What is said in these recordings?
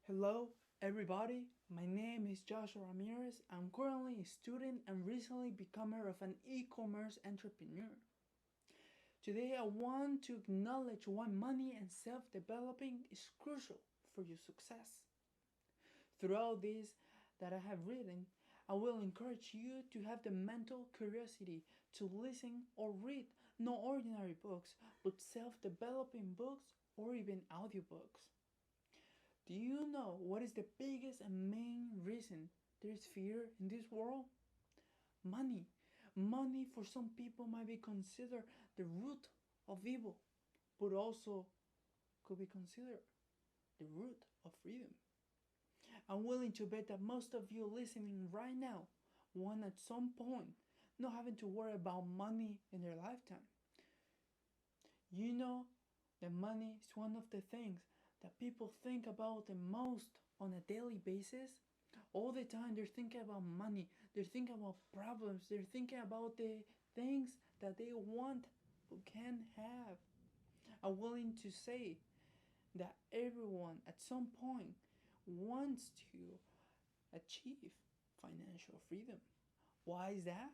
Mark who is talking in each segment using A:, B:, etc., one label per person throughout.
A: Hello, everybody. My name is Joshua Ramirez. I'm currently a student and recently becomer of an e-commerce entrepreneur. Today, I want to acknowledge why money and self-developing is crucial for your success. Throughout this that I have written, I will encourage you to have the mental curiosity to listen or read no ordinary books, but self-developing books or even audiobooks. Do you know what is the biggest and main reason there is fear in this world? Money. Money for some people might be considered the root of evil, but also could be considered the root of freedom. I'm willing to bet that most of you listening right now want at some point not having to worry about money in their lifetime. You know that money is one of the things that people think about the most on a daily basis. All the time they're thinking about money, they're thinking about problems, they're thinking about the things that they want but can't have. I'm willing to say that everyone at some point wants to achieve financial freedom. Why is that?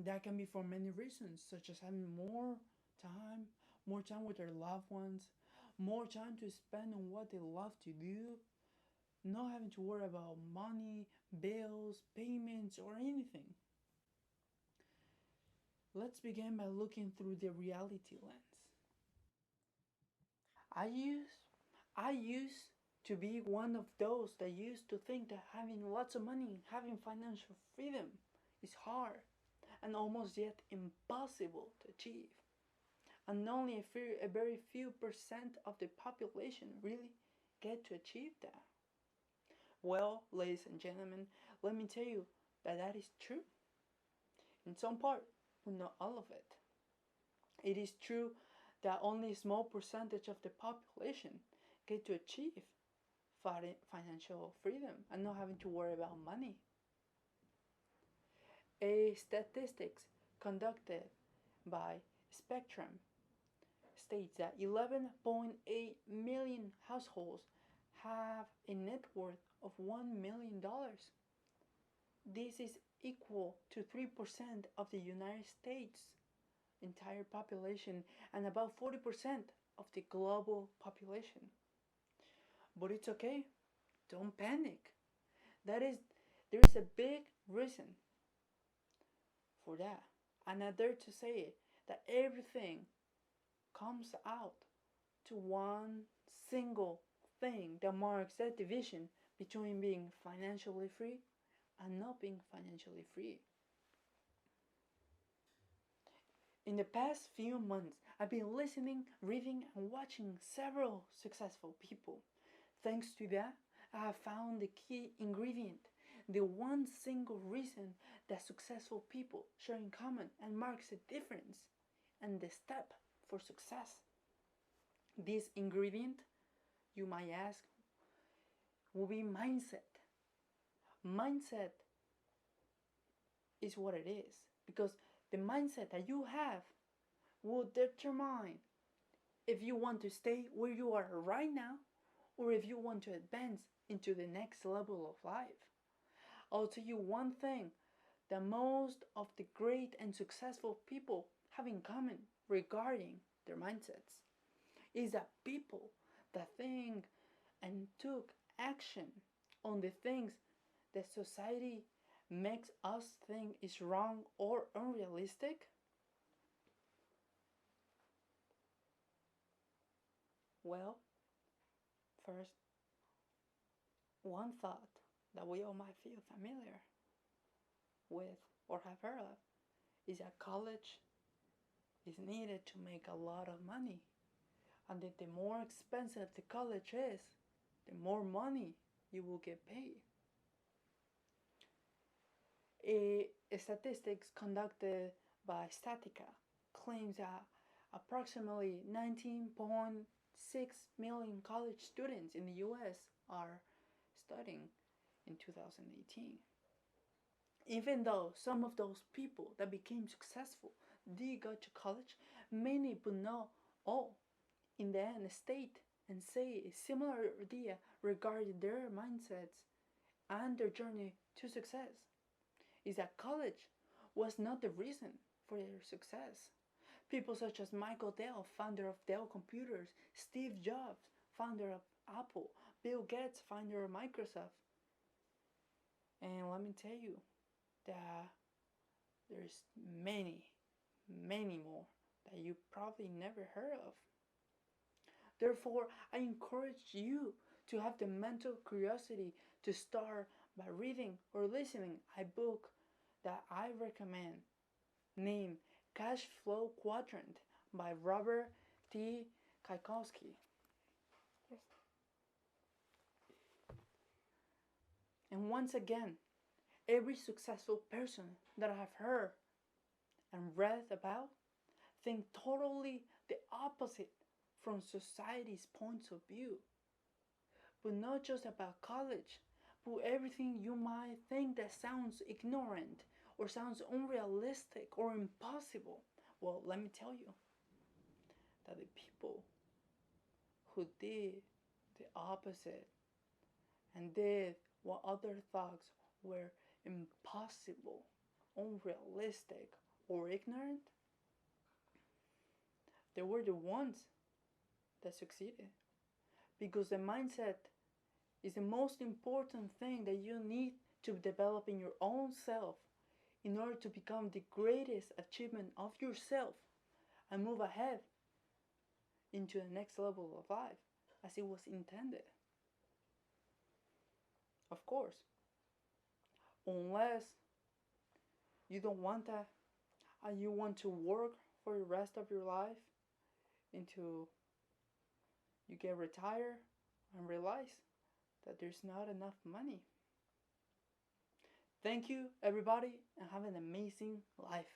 A: That can be for many reasons, such as having time, more time with their loved ones, more time to spend on what they love to do, not having to worry about money, bills, payments, or anything. Let's begin by looking through the reality lens. I used I used to be one of those that used to think that having lots of money, having financial freedom is hard and almost yet impossible to achieve. And only a very few percent of the population really get to achieve that. Well, ladies and gentlemen, let me tell you that that is true. In some part, but not all of it. It is true that only a small percentage of the population get to achieve financial freedom and not having to worry about money. A statistics conducted by Spectrum states that 11.8 million households have a net worth of $1 million. This is equal to 3% of the United States' entire population and about 40% of the global population. But it's okay, don't panic. There is a big reason for that. And I dare to say it, that everything comes out to one single thing that marks that division between being financially free and not being financially free. In the past few months, I've been listening, reading, and watching several successful people. Thanks to that, I have found the key ingredient, the one single reason that successful people share in common and marks a difference, and the step for success. This ingredient, you might ask, will be mindset. Mindset is what it is, because the mindset that you have will determine if you want to stay where you are right now or if you want to advance into the next level of life. I'll tell you one thing that most of the great and successful people have in common regarding their mindsets is that people that think and took action on the things that society makes us think is wrong or unrealistic. Well, first, one thought that we all might feel familiar with or have heard of is that college is needed to make a lot of money, and that the more expensive the college is, the more money you will get paid. A statistics conducted by Statica claims that approximately 19.6 million college students in the US are studying in 2018. Even though some of those people that became successful did go to college, many but not all in the end stayed and say a similar idea regarding their mindsets and their journey to success is that college was not the reason for their success. People such as Michael Dell, founder of Dell Computers, Steve Jobs, founder of Apple, Bill Gates, founder of Microsoft. And let me tell you that there's many more that you probably never heard of. Therefore, I encourage you to have the mental curiosity to start by reading or listening a book that I recommend named Cash Flow Quadrant by Robert T. Kiyosaki. Yes. And once again, every successful person that I have heard and read about think totally the opposite from society's points of view. But not just about college, but everything you might think that sounds ignorant or sounds unrealistic or impossible. Well, let me tell you that the people who did the opposite and did what other thoughts were impossible, unrealistic, or ignorant, they were the ones that succeeded. Because the mindset is the most important thing that you need to develop in your own self in order to become the greatest achievement of yourself and move ahead into the next level of life as it was intended. Of course, unless you don't want that and you want to work for the rest of your life until you get retired and realize that there's not enough money. Thank you, everybody, and have an amazing life.